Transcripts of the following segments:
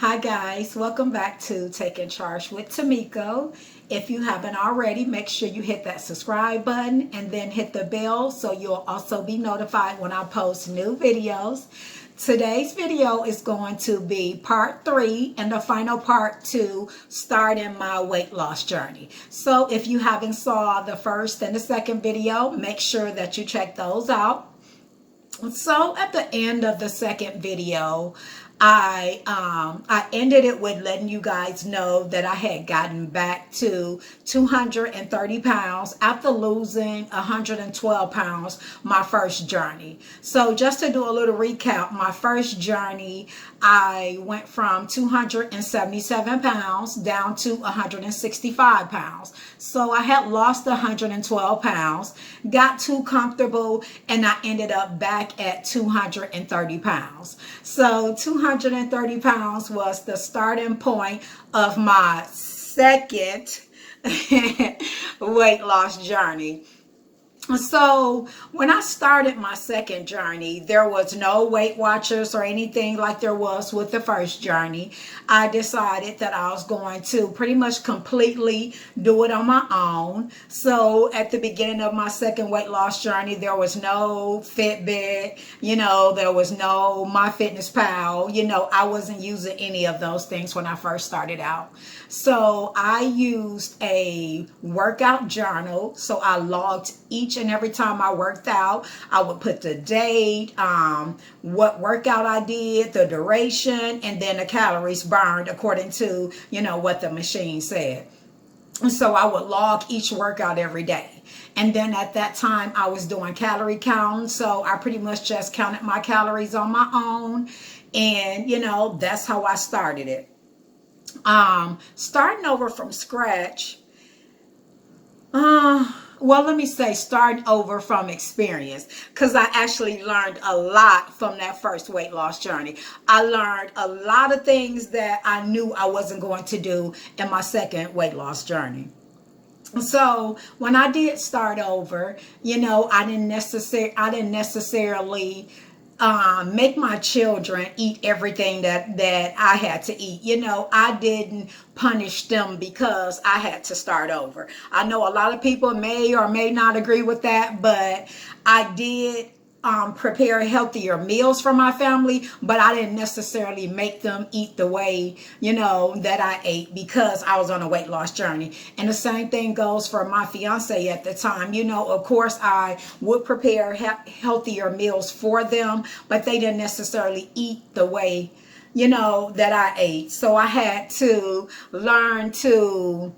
Hi guys, welcome back to Taking Charge with Tamiko. If you haven't already, make sure you hit that subscribe button and then hit the bell so you'll also be notified when I post new videos. Today's video is going to be part 3 and the final part to starting my weight loss journey. So if you haven't saw the first and the second video, make sure that you check those out. So at the end of the second video, I ended it with letting you guys know that I had gotten back to 230 pounds after losing 112 pounds my first journey. So just to do a little recap, my first journey, I went from 277 pounds down to 165 pounds. So I had lost 112 pounds, got too comfortable, and I ended up back at 230 pounds. So 230 pounds was the starting point of my second weight loss journey. So when I started my second journey, there was no Weight Watchers or anything like there was with the first journey. I decided that I was going to pretty much completely do it on my own. So at the beginning of my second weight loss journey, there was no Fitbit, there was no MyFitnessPal. I wasn't using any of those things when I first started out. So I used a workout journal. So I logged each and every time I worked out. I would put the date, what workout I did, the duration, and then the calories burned according to, what the machine said. And so I would log each workout every day. And then at that time, I was doing calorie count. So I pretty much just counted my calories on my own. And, that's how I started it. Starting over from scratch, let me say starting over from experience, because I actually learned a lot from that first weight loss journey. I learned a lot of things that I knew I wasn't going to do in my second weight loss journey. So when I did start over, I didn't necessarily make my children eat everything that I had to eat. I didn't punish them because I had to start over. I know a lot of people may or may not agree with that, but I did prepare healthier meals for my family, but I didn't necessarily make them eat the way, that I ate because I was on a weight loss journey. And the same thing goes for my fiance at the time. Of course, I would prepare healthier meals for them, but they didn't necessarily eat the way, that I ate. So I had to learn to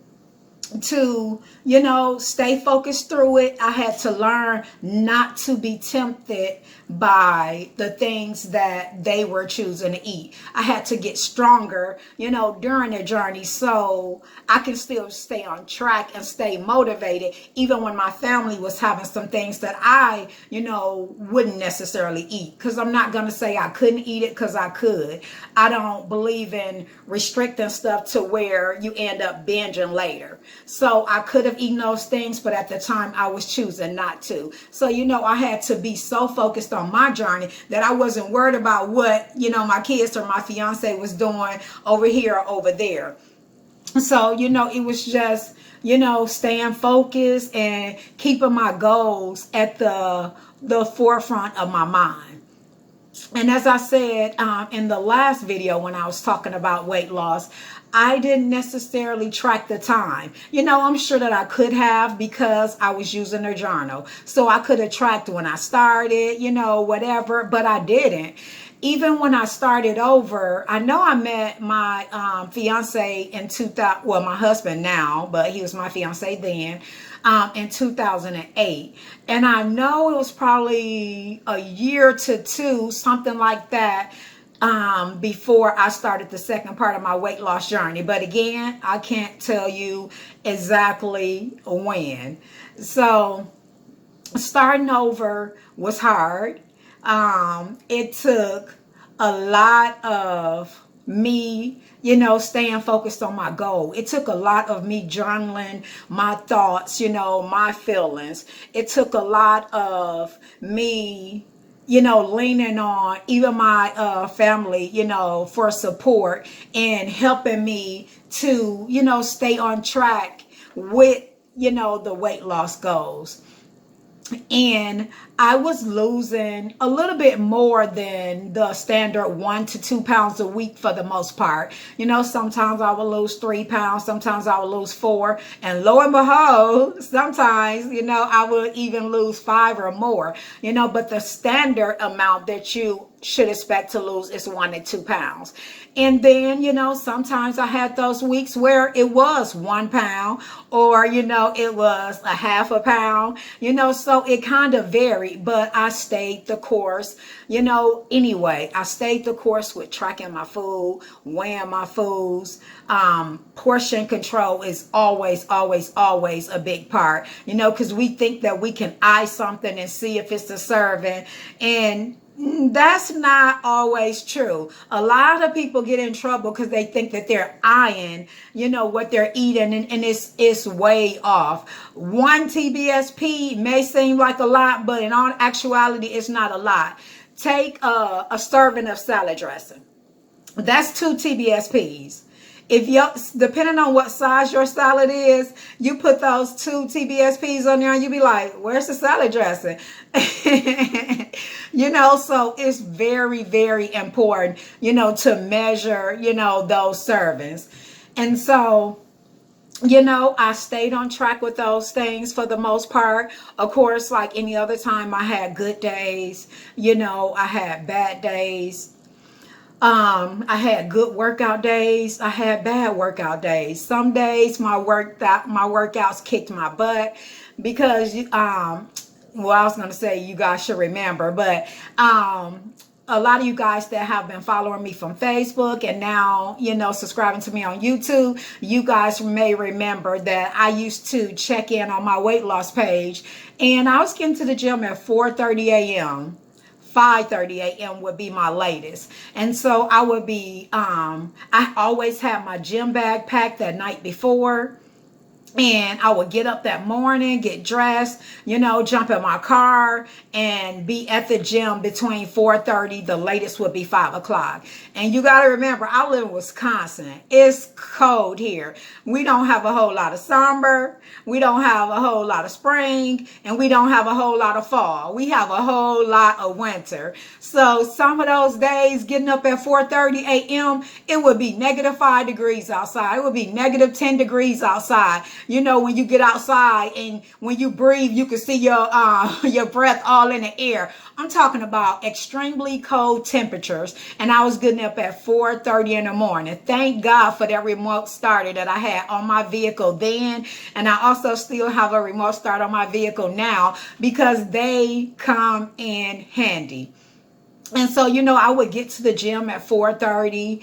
stay focused through it. I had to learn not to be tempted by the things that they were choosing to eat. I had to get stronger, during the journey so I can still stay on track and stay motivated, even when my family was having some things that I, wouldn't necessarily eat. Because I'm not going to say I couldn't eat it, because I could. I don't believe in restricting stuff to where you end up binging later. So I could have eaten those things, but at the time I was choosing not to. So, I had to be so focused on my journey that I wasn't worried about what, my kids or my fiance was doing over here or over there. So, it was just, staying focused and keeping my goals at the forefront of my mind. And as I said in the last video when I was talking about weight loss, I didn't necessarily track the time. I'm sure that I could have, because I was using a journal. So I could have tracked when I started, whatever, but I didn't. Even when I started over, I know I met my fiance in 2000, well, my husband now, but he was my fiance then, in 2008. And I know it was probably a year to two, something like that, before I started the second part of my weight loss journey. But again, I can't tell you exactly when. So starting over was hard. It took a lot of me, staying focused on my goal. It took a lot of me journaling my thoughts, my feelings. It took a lot of me leaning on even my family, for support and helping me to, stay on track with, the weight loss goals. And I was losing a little bit more than the standard 1 to 2 pounds a week for the most part. Sometimes I would lose 3 pounds, sometimes I would lose 4, and lo and behold, sometimes, I would even lose 5 or more, but the standard amount that you should expect to lose is 1 to 2 pounds. And then, sometimes I had those weeks where it was 1 pound or, it was a half a pound, so it kind of varied, but I stayed the course, anyway. I stayed the course with tracking my food, weighing my foods. Portion control is always, always, always a big part, because we think that we can eye something and see if it's a serving, and that's not always true. A lot of people get in trouble because they think that they're eyeing, what they're eating, and it's way off. 1 TBSP may seem like a lot, but in all actuality, it's not a lot. Take a serving of salad dressing. That's 2 TBSPs. If depending on what size your salad is, you put those 2 TBSPs on there and you be like, where's the salad dressing? So it's very, very important, to measure, those servings. And so, I stayed on track with those things for the most part. Of course, like any other time, I had good days, I had bad days. I had good workout days. I had bad workout days. Some days my workouts kicked my butt because, I was going to say you guys should remember, but, a lot of you guys that have been following me from Facebook and now, subscribing to me on YouTube, you guys may remember that I used to check in on my weight loss page, and I was getting to the gym at 4:30 a.m. 5:30 a.m. would be my latest. And so I would be, I always had my gym bag packed that night before. And I would get up that morning, get dressed, jump in my car and be at the gym between 4:30. The latest would be 5 o'clock. And you got to remember, I live in Wisconsin. It's cold here. We don't have a whole lot of summer. We don't have a whole lot of spring, and we don't have a whole lot of fall. We have a whole lot of winter. So some of those days getting up at 4:30 a.m., it would be -5 degrees outside. It would be -10 degrees outside. When you get outside and when you breathe, you can see your breath all in the air. I'm talking about extremely cold temperatures. And I was getting up at 4:30 in the morning. Thank God for that remote starter that I had on my vehicle then. And I also still have a remote start on my vehicle now because they come in handy. And so, I would get to the gym at 4:30.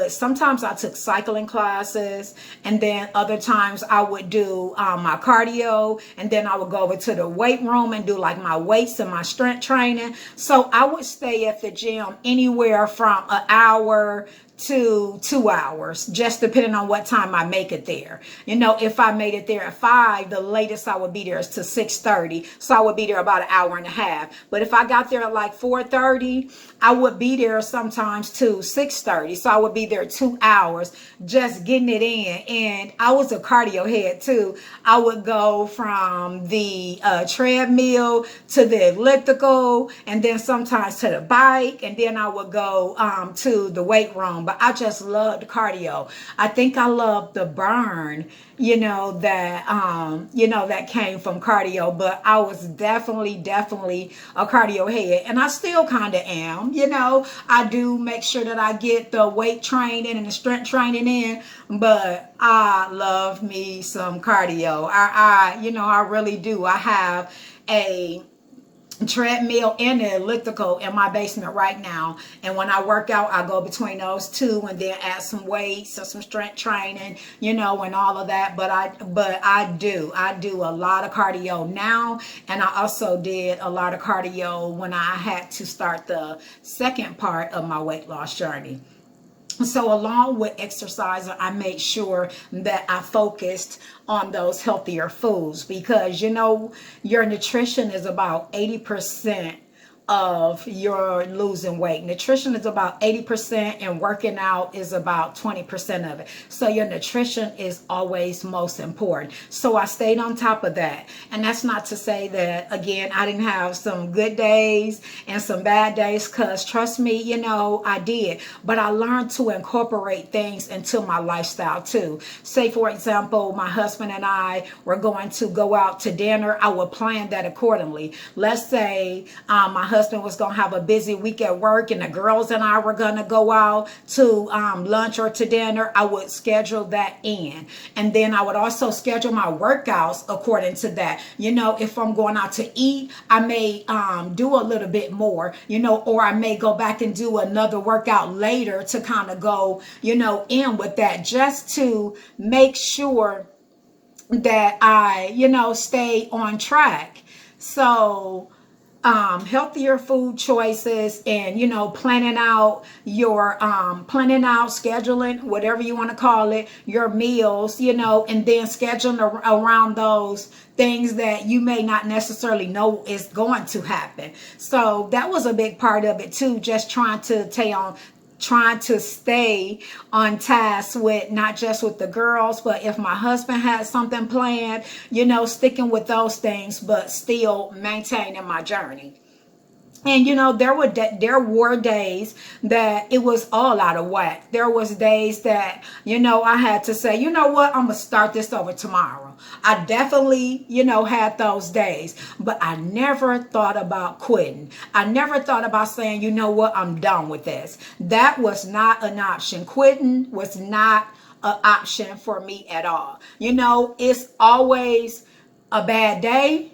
Sometimes I took cycling classes, and then other times I would do my cardio, and then I would go over to the weight room and do like my weights and my strength training. So I would stay at the gym anywhere from an hour to 2 hours, just depending on what time I make it there. If I made it there at 5, the latest I would be there is to 6:30. So I would be there about an hour and a half. But if I got there at like 4:30, I would be there sometimes to 6:30. So I would be there 2 hours just getting it in. And I was a cardio head too. I would go from the treadmill to the elliptical, and then sometimes to the bike, and then I would go to the weight room. But I just loved cardio. I think I loved the burn, that came from cardio. But I was definitely a cardio head, and I still kind of am. I do make sure that I get the weight training and the strength training in, but I love me some cardio. I really do. I have a treadmill and the elliptical in my basement right now, and when I work out, I go between those two and then add some weights and some strength training, and all of that. But I do a lot of cardio now, and I also did a lot of cardio when I had to start the second part of my weight loss journey. So along with exercising, I made sure that I focused on those healthier foods because, your nutrition is about 80% of your losing weight. Nutrition is about 80% and working out is about 20% of it. So your nutrition is always most important. So I stayed on top of that. And that's not to say that, again, I didn't have some good days and some bad days, because trust me, you know, I did. But I learned to incorporate things into my lifestyle too. Say, for example, my husband and I were going to go out to dinner. I would plan that accordingly. Let's say my husband was going to have a busy week at work and the girls and I were going to go out to lunch or to dinner. I would schedule that in. And then I would also schedule my workouts according to that. You know, if I'm going out to eat, I may do a little bit more, you know, or I may go back and do another workout later to kind of go, you know, in with that, just to make sure that I, you know, stay on track. So healthier food choices, and you know, planning out scheduling, whatever you want to call it, your meals, you know, and then scheduling around those things that you may not necessarily know is going to happen. So that was a big part of it too, just trying to stay on task with not just with the girls, but if my husband had something planned, you know, sticking with those things, but still maintaining my journey. And you know, there were days that it was all out of whack. There was days that, you know, I had to say, you know what, I'm gonna start this over tomorrow. I definitely, you know, had those days, but I never thought about quitting. I never thought about saying, you know what, I'm done with this. That was not an option. Quitting was not an option for me at all. You know, it's always a bad day,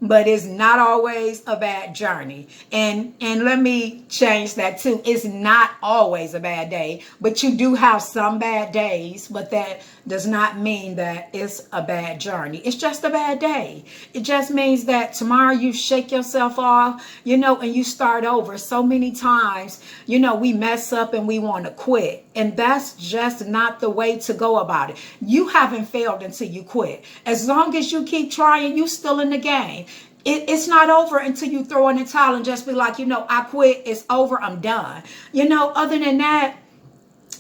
but it's not always a bad journey. And let me change that too. It's not always a bad day, but you do have some bad days, but that does not mean that it's a bad journey. It's just a bad day. It just means that tomorrow you shake yourself off, you know, and you start over. So many times, you know, we mess up and we want to quit. And that's just not the way to go about it. You haven't failed until you quit. As long as you keep trying, you still in the game. It's not over until you throw in the towel and just be like, you know, I quit. It's over. I'm done. You know, other than that,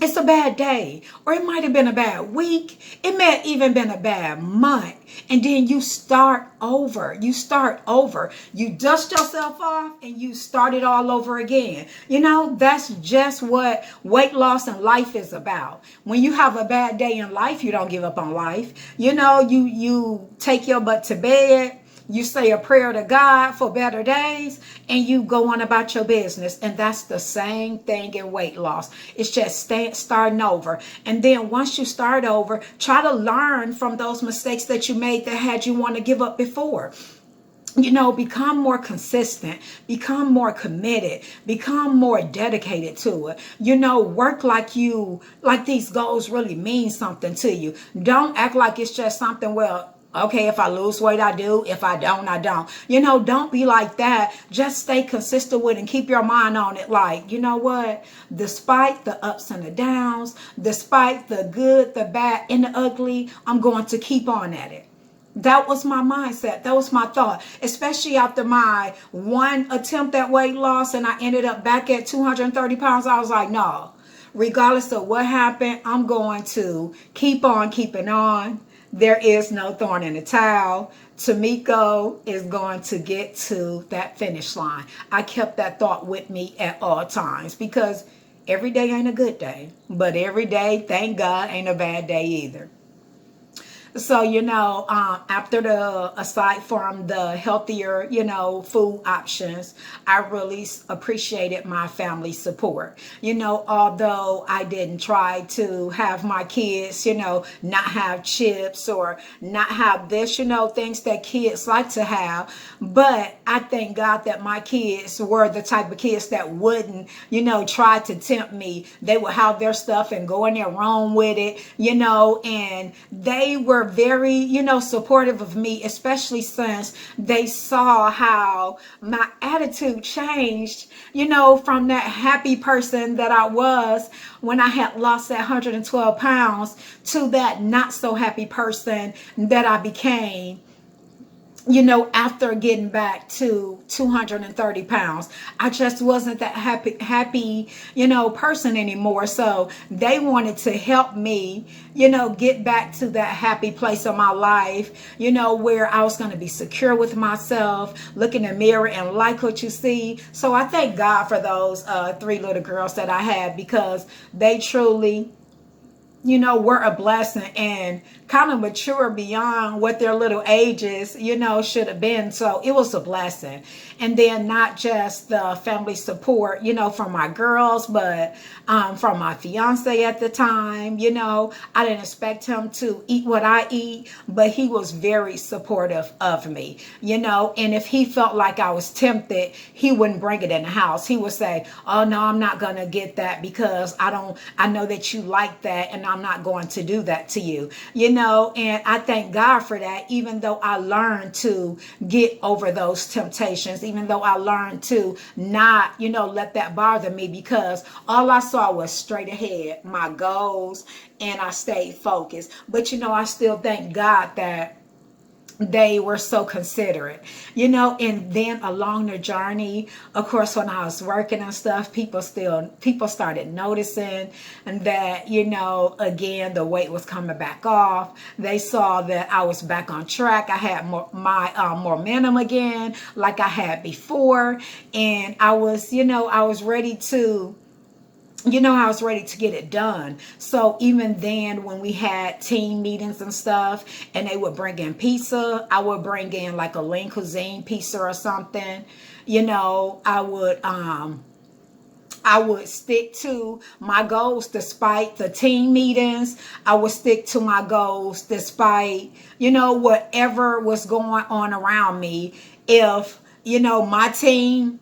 it's a bad day, or it might have been a bad week. It may have even been a bad month. And then you start over. You start over. You dust yourself off and you start it all over again. You know, that's just what weight loss and life is about. When you have a bad day in life, you don't give up on life. You know, you take your butt to bed. You say a prayer to God for better days, and you go on about your business. And that's the same thing in weight loss. It's just starting over. And then once you start over, try to learn from those mistakes that you made that had you want to give up before. You know, become more consistent, become more committed, become more dedicated to it. You know, work like these goals really mean something to you. Don't act like it's just something, well, okay, if I lose weight, I do. If I don't, I don't. You know, don't be like that. Just stay consistent with it and keep your mind on it. Like, you know what? Despite the ups and the downs, despite the good, the bad, and the ugly, I'm going to keep on at it. That was my mindset. That was my thought, especially after my one attempt at weight loss and I ended up back at 230 pounds. I was like, no, regardless of what happened, I'm going to keep on keeping on. There is no thorn in the towel. Tamiko is going to get to that finish line. I kept that thought with me at all times, because every day ain't a good day, but every day, thank God, ain't a bad day either. So, you know, aside from the healthier, you know, food options, I really appreciated my family support. You know, although I didn't try to have my kids, you know, not have chips or not have this, you know, things that kids like to have. But I thank God that my kids were the type of kids that wouldn't, you know, try to tempt me. They would have their stuff and go in their room with it, you know, and they were very, you know, supportive of me, especially since they saw how my attitude changed, you know, from that happy person that I was when I had lost that 112 pounds to that not so happy person that I became after getting back to 230 pounds, I just wasn't that happy, person anymore. So they wanted to help me, get back to that happy place of my life, where I was going to be secure with myself, look in the mirror and like what you see. So I thank God for those three little girls that I had, because they truly, were a blessing and kind of mature beyond what their little ages, should have been. So it was a blessing. And then not just the family support, from my girls, but from my fiance at the time. I didn't expect him to eat what I eat, but he was very supportive of me, and if he felt like I was tempted, he wouldn't bring it in the house. He would say, oh no, I'm not going to get that, because I know that you like that, and I'm not going to do that to you, and I thank God for that, even though I learned to get over those temptations, even though I learned to not, let that bother me, because all I saw was straight ahead, my goals, and I stayed focused. But, I still thank God that they were so considerate, and then along the journey, of course, when I was working and stuff, people started noticing, and that, again, the weight was coming back off. They saw that I was back on track. I had my momentum again, like I had before. And I was ready to, I was ready to get it done. So even then, when we had team meetings and stuff, and they would bring in pizza, I would bring in like a lean cuisine pizza or something. I would stick to my goals despite the team meetings. I would stick to my goals despite, whatever was going on around me. If, my team,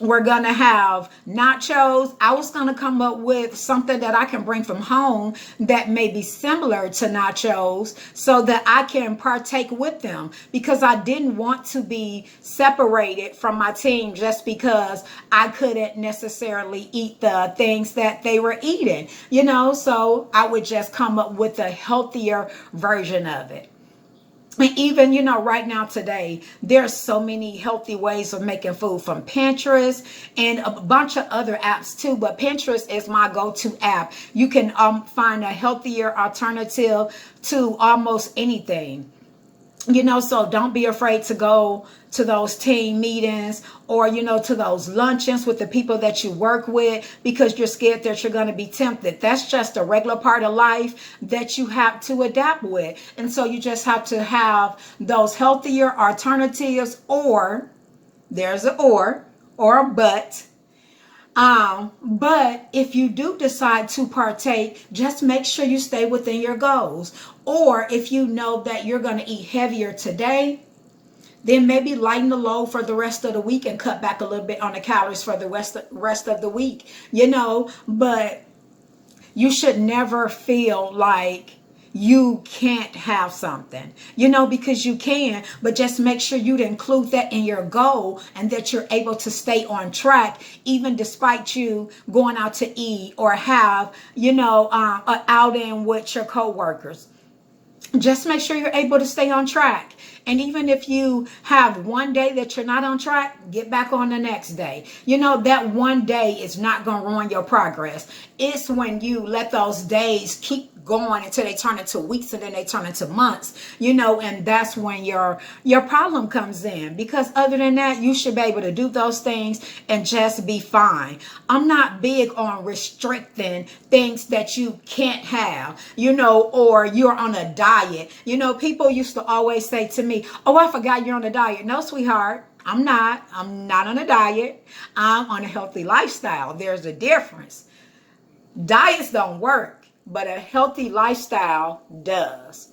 we're gonna have nachos, I was gonna come up with something that I can bring from home that may be similar to nachos, so that I can partake with them, because I didn't want to be separated from my team just because I couldn't necessarily eat the things that they were eating, so I would just come up with a healthier version of it. And even, right now today, there's so many healthy ways of making food, from Pinterest and a bunch of other apps too. But Pinterest is my go-to app. You can find a healthier alternative to almost anything. So don't be afraid to go to those team meetings, or, to those luncheons with the people that you work with, because you're scared that you're going to be tempted. That's just a regular part of life that you have to adapt with. And so you just have to have those healthier alternatives, or there's an or a but. But if you do decide to partake, just make sure you stay within your goals. Or if you know that you're going to eat heavier today, then maybe lighten the load for the rest of the week and cut back a little bit on the calories for the rest of the week, but you should never feel like you can't have something, because you can, but just make sure you include that in your goal, and that you're able to stay on track, even despite you going out to eat or have, an outing with your coworkers. Just make sure you're able to stay on track. And even if you have one day that you're not on track, get back on the next day. That one day is not going to ruin your progress. It's when you let those days keep going until they turn into weeks, and then they turn into months, and that's when your problem comes in. Because other than that, you should be able to do those things and just be fine. I'm not big on restricting things that you can't have, or you're on a diet. People used to always say to me, oh, I forgot you're on a diet. No, sweetheart, I'm not on a diet. I'm on a healthy lifestyle. There's a difference. Diets don't work, but a healthy lifestyle does.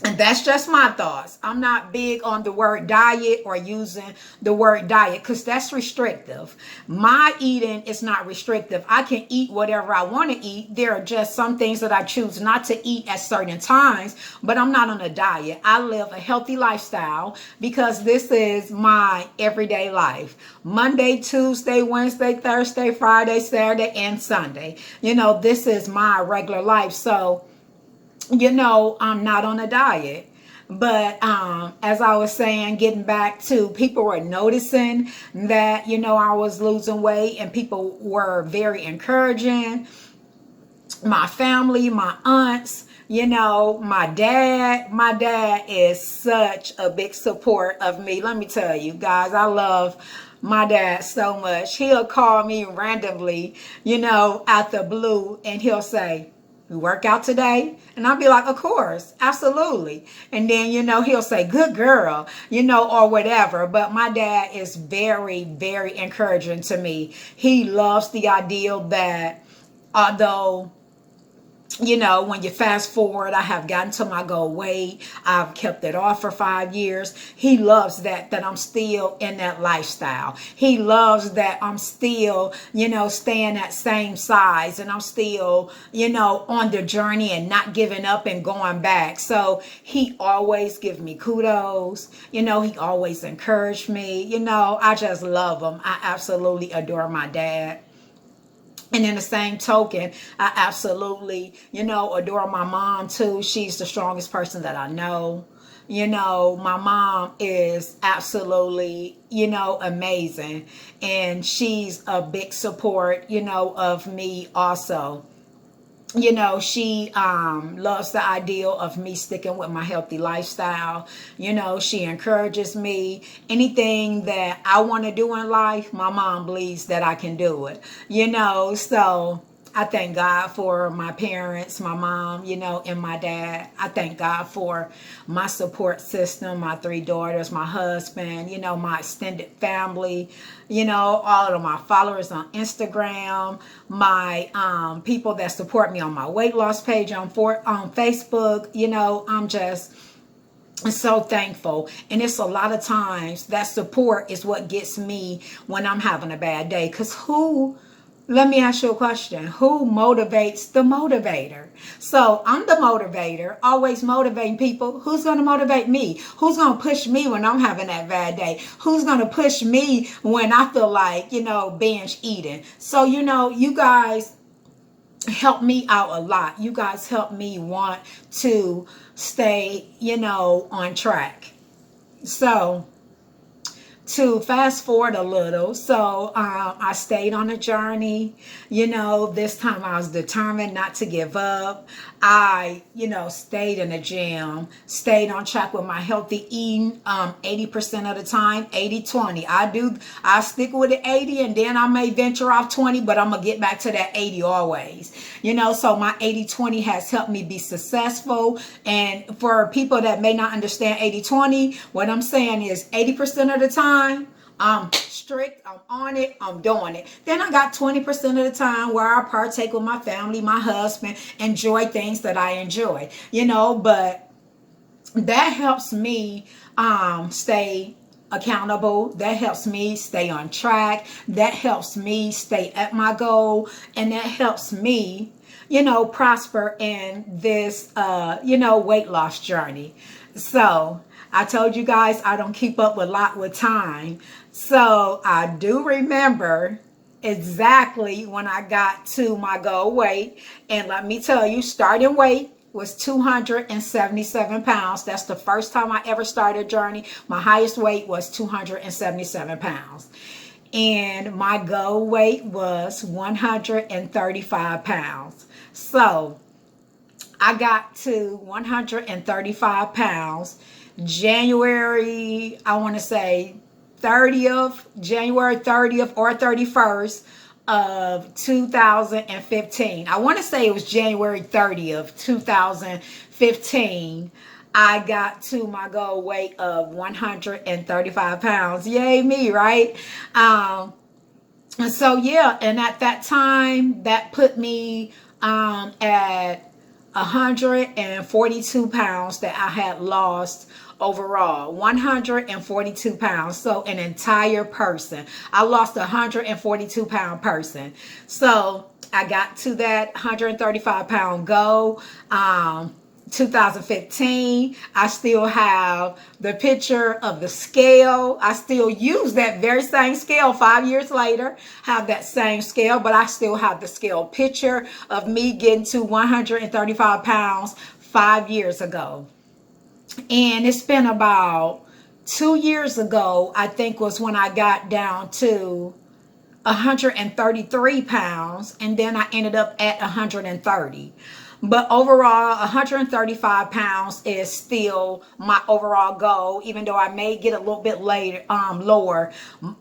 And that's just my thoughts. I'm not big on the word diet, or using the word diet, because that's restrictive. My eating is not restrictive. I can eat whatever I want to eat. There are just some things that I choose not to eat at certain times, but I'm not on a diet. I live a healthy lifestyle, because this is my everyday life. Monday, Tuesday, Wednesday, Thursday, Friday, Saturday, and Sunday. This is my regular life. So I'm not on a diet, But as I was saying, getting back to, people were noticing that, I was losing weight, and people were very encouraging. My family, my aunts, my dad is such a big support of me. Let me tell you guys, I love my dad so much. He'll call me randomly, out the blue, and he'll say, "You work out today?" And I'll be like, "Of course, absolutely." And then, he'll say, "Good girl," or whatever. But my dad is very, very encouraging to me. He loves the idea that, although, when you fast forward, I have gotten to my goal weight, I've kept it off for 5 years. He loves that I'm still in that lifestyle. He loves that I'm still, staying that same size, and I'm still, on the journey and not giving up and going back. So he always gives me kudos. He always encouraged me. I just love him. I absolutely adore my dad. And in the same token, I absolutely, adore my mom too. She's the strongest person that I know. My mom is absolutely, amazing. And she's a big support, of me also. She loves the ideal of me sticking with my healthy lifestyle. She encourages me. Anything that I want to do in life, my mom believes that I can do it. So I thank God for my parents, my mom, and my dad. I thank God for my support system, my 3 daughters, my husband, my extended family, all of my followers on Instagram, my people that support me on my weight loss page on Facebook. I'm just so thankful. And it's a lot of times that support is what gets me when I'm having a bad day. Because let me ask you a question. Who motivates the motivator? So I'm the motivator, always motivating people. Who's going to motivate me? Who's going to push me when I'm having that bad day? Who's going to push me when I feel like, binge eating? So, you guys help me out a lot. You guys help me want to stay, on track. So, to fast forward a little, so I stayed on a journey. This time I was determined not to give up. I, stayed in the gym, stayed on track with my healthy eating 80% of the time, 80-20. I stick with the 80, and then I may venture off 20, but I'm going to get back to that 80 always. So my 80-20 has helped me be successful. And for people that may not understand 80-20, what I'm saying is 80% of the time, I'm strict, I'm on it, I'm doing it. Then I got 20% of the time where I partake with my family, my husband, enjoy things that I enjoy, but that helps me stay accountable. That helps me stay on track. That helps me stay at my goal. And that helps me, prosper in this, weight loss journey. So I told you guys I don't keep up a lot with time. So I do remember exactly when I got to my goal weight. And let me tell you, starting weight was 277 pounds. That's the first time I ever started a journey. My highest weight was 277 pounds. And my goal weight was 135 pounds. So I got to 135 pounds January, I want to say 30th, January 30th or 31st of 2015. I want to say it was January 30th, 2015. I got to my goal weight of 135 pounds. Yay me, right? So yeah, and at that time, that put me at 142 pounds that I had lost overall. 142 pounds. So an entire person. I lost a 142 pound person. So I got to that 135 pound goal. 2015, I still have the picture of the scale. I still use that very same scale 5 years later, have that same scale, but I still have the scale picture of me getting to 135 pounds 5 years ago. And it's been about 2 years ago, I think, was when I got down to 133 pounds, and then I ended up at 130. But overall, 135 pounds is still my overall goal, even though I may get a little bit later, lower.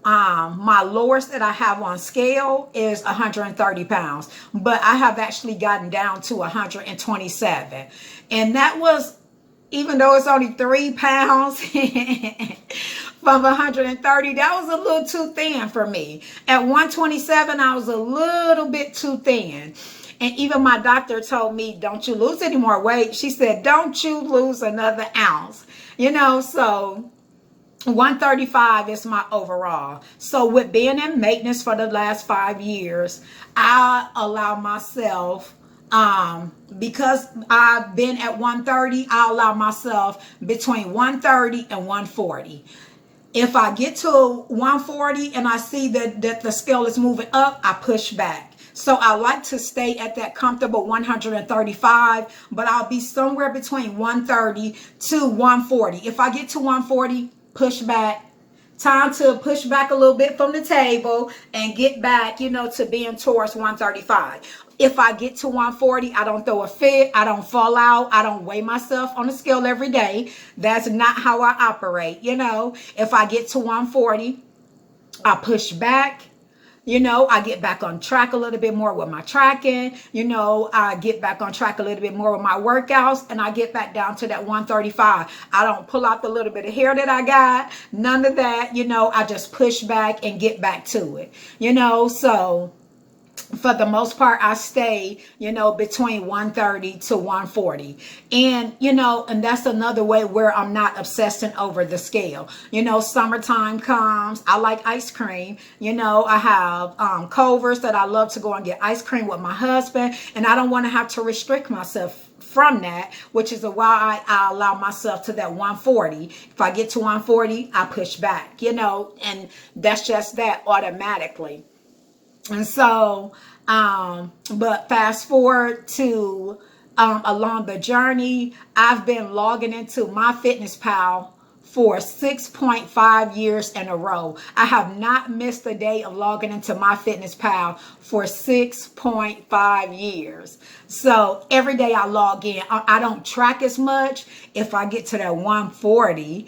My lowest that I have on scale is 130 pounds, but I have actually gotten down to 127. And that was, even though it's only 3 pounds from 130, that was a little too thin for me. At 127, I was a little bit too thin. And even my doctor told me, don't you lose any more weight. She said, don't you lose another ounce. So 135 is my overall. So with being in maintenance for the last 5 years, I allow myself, because I've been at 130, I allow myself between 130 and 140. If I get to 140 and I see that the scale is moving up, I push back. So I like to stay at that comfortable 135, but I'll be somewhere between 130 to 140. If I get to 140, push back. Time to push back a little bit from the table and get back, to being towards 135. If I get to 140, I don't throw a fit. I don't fall out. I don't weigh myself on the scale every day. That's not how I operate. If I get to 140, I push back. I get back on track a little bit more with my tracking. I get back on track a little bit more with my workouts, and I get back down to that 135. I don't pull out the little bit of hair that I got. None of that. I just push back and get back to it. So for the most part, I stay, between 130 to 140. And, and that's another way where I'm not obsessing over the scale. Summertime comes. I like ice cream. I have Culver's that I love to go and get ice cream with my husband. And I don't want to have to restrict myself from that, which is why I allow myself to that 140. If I get to 140, I push back, and that's just that automatically. And so, but fast forward to along the journey, I've been logging into MyFitnessPal for 6.5 years in a row. I have not missed a day of logging into MyFitnessPal for 6.5 years. So every day I log in. I don't track as much. If I get to that 140,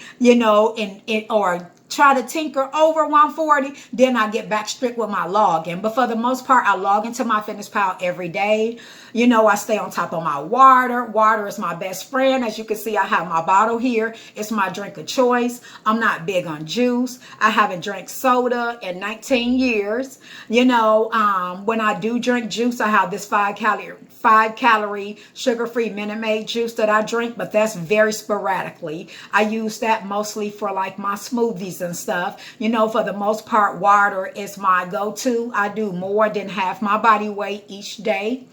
or try to tinker over 140, then I get back strict with my login. But for the most part, I log into MyFitnessPal every day. I stay on top of my water. Water is my best friend. As you can see, I have my bottle here. It's my drink of choice. I'm not big on juice. I haven't drank soda in 19 years. When I do drink juice, I have this 5-calorie sugar-free Minute Maid juice that I drink, but that's very sporadically. I use that mostly for like my smoothies and stuff. For the most part, water is my go-to. I do more than half my body weight each day,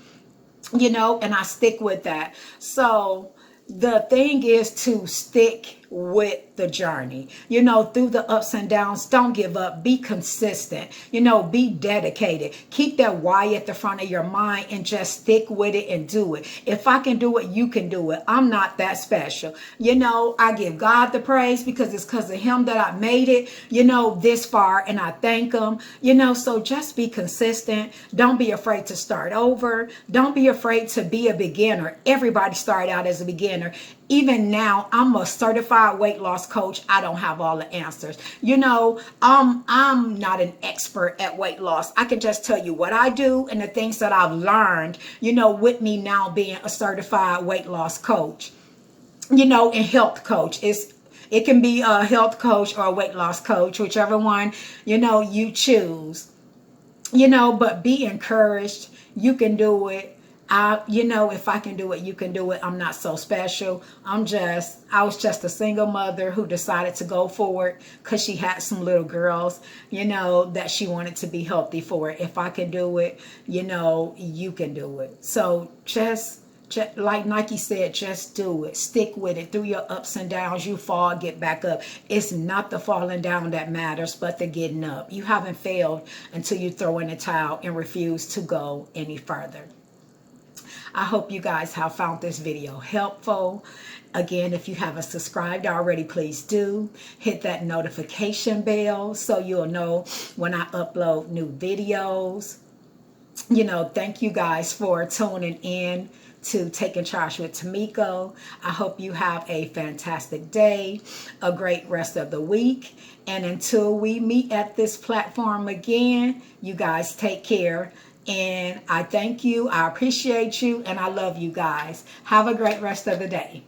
and I stick with that. So the thing is to stick with the journey, through the ups and downs. Don't give up. Be consistent, be dedicated. Keep that why at the front of your mind and just stick with it and do it. If I can do it, you can do it. I'm not that special. I give God the praise because it's because of him that I made it, this far, and I thank him, so just be consistent. Don't be afraid to start over. Don't be afraid to be a beginner. Everybody started out as a beginner. Even now, I'm a certified weight loss coach. I don't have all the answers. I'm not an expert at weight loss. I can just tell you what I do and the things that I've learned, with me now being a certified weight loss coach, and health coach. It can be a health coach or a weight loss coach, whichever one, you choose, but be encouraged. You can do it. If I can do it, you can do it. I'm not so special. I was just a single mother who decided to go for it because she had some little girls, that she wanted to be healthy for it. If I can do it, you can do it. So just like Nike said, just do it. Stick with it. Through your ups and downs, you fall, get back up. It's not the falling down that matters, but the getting up. You haven't failed until you throw in the towel and refuse to go any further. I hope you guys have found this video helpful. Again, if you haven't subscribed already, please do. Hit that notification bell so you'll know when I upload new videos. Thank you guys for tuning in to Taking Charge with Tamiko. I hope you have a fantastic day, a great rest of the week. And until we meet at this platform again, you guys take care. And I thank you, I appreciate you, and I love you guys. Have a great rest of the day.